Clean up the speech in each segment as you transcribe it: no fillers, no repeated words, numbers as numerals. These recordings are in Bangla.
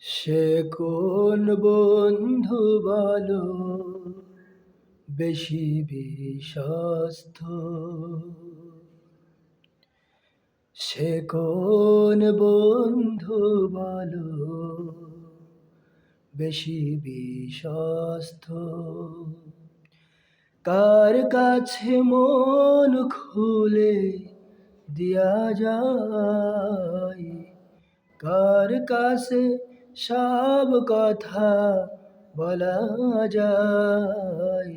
সে কোন বন্ধু বলো বেশি বিশ্বস্ত? সে কোন বন্ধু বলো বেশি বিশ্বস্ত? কার কাছে মন খুলে দিয়া যায়, কার কাছে সব কথা বলা যায়,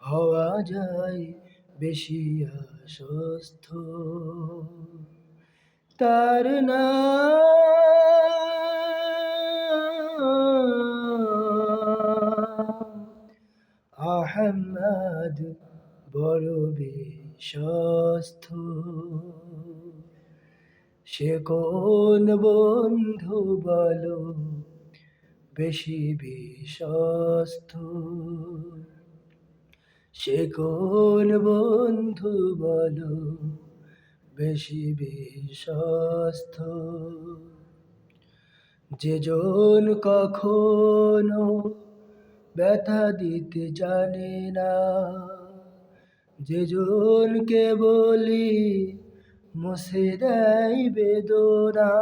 হওয়া যায় বেশি আশ্বস্ত। তার নাম আহমদ, বড় বিশ্বস্ত। সে কোন বন্ধু বলো বেশি বিশ্বস্ত? সে কোন বন্ধু বলো বেশি বিশ্বস্ত? যেজন কখনো ব্যথা দিতে জানে না, যেজনকে বলি মুছে দেয় বেদনা,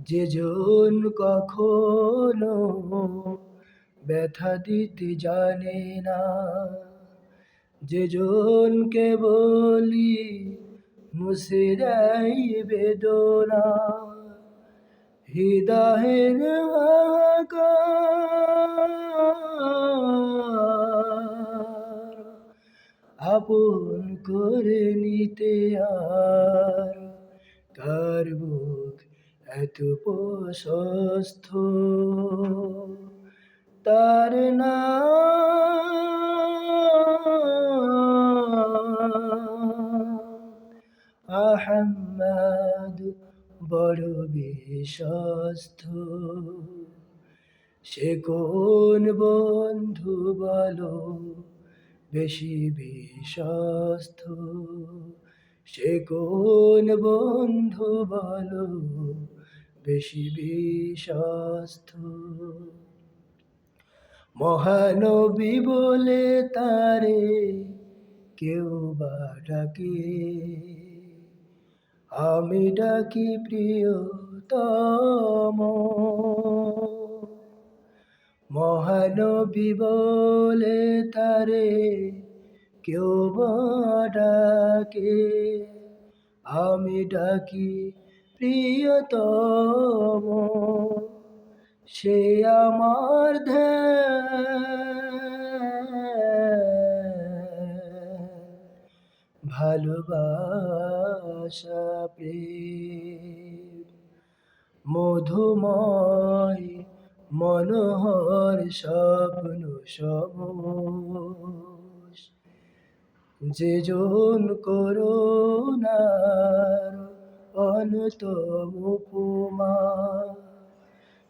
যেজন কখনো ব্যথা দিতে জানে না, যেজনকে বলি মুছে দেয় বেদনা, হৃদয়ের হাহাকার আপন করে নিতে আর কার বুক এত প্রশস্ত? তার নাম আহমদ, বড় বিশ্বস্ত। সে কোন বন্ধু বলো বেশি বিশ্বস্ত? সে কোন বন্ধু বলো বেশি বিশ্বস্ত? মহানবী বলে তারে কেউ বা ডাকে, আমি ডাকি প্রিয়তম। মহানবী বলে তারে কেউ বা ডাকে, আমি ডাকি প্রিয়তম। সে আমার ধ্যান, ভালোবাসা প্রেম, মধুময় মনোহর স্বপ্ন সমস। যেজন করুণার অন্যতম উপমা,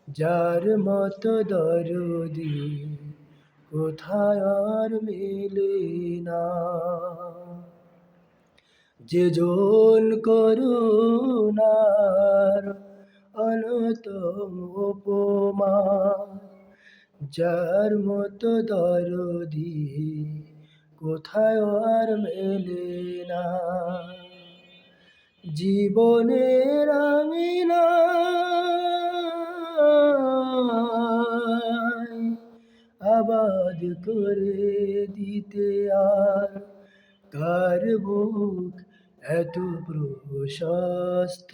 যার মতো দরদি কোথায় আর মেলে না। যেজন করুণার অন্যতম উপমা, যার মতো দরদি কোথায় আর মেলে না। জীবনের আঙিনায় আবাদ করে দিতে আর কার বুক এত প্রশস্ত?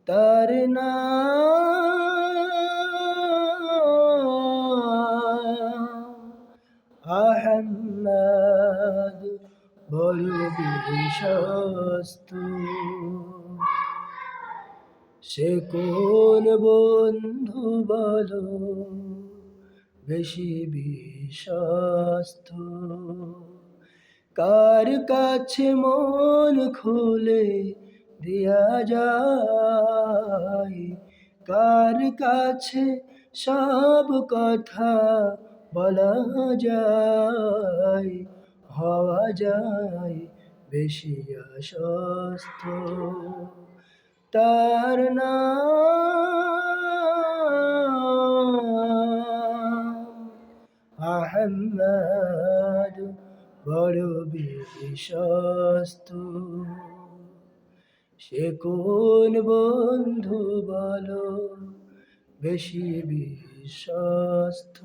তার নাম আহমদ, বড় বিশ্বস্ত। সে কোন বন্ধু বলো বেশি বিশ্বস্ত? কার কাছে মন খুলে দেয়া যায়, কার কাছে সব কথা বলা যায়, হওয়া যায় বেশি আশ্বস্ত? তার নাম আহমদ, বড় বিশ্বস্ত। সে কোন বন্ধু বলো বেশি বিশ্বস্ত?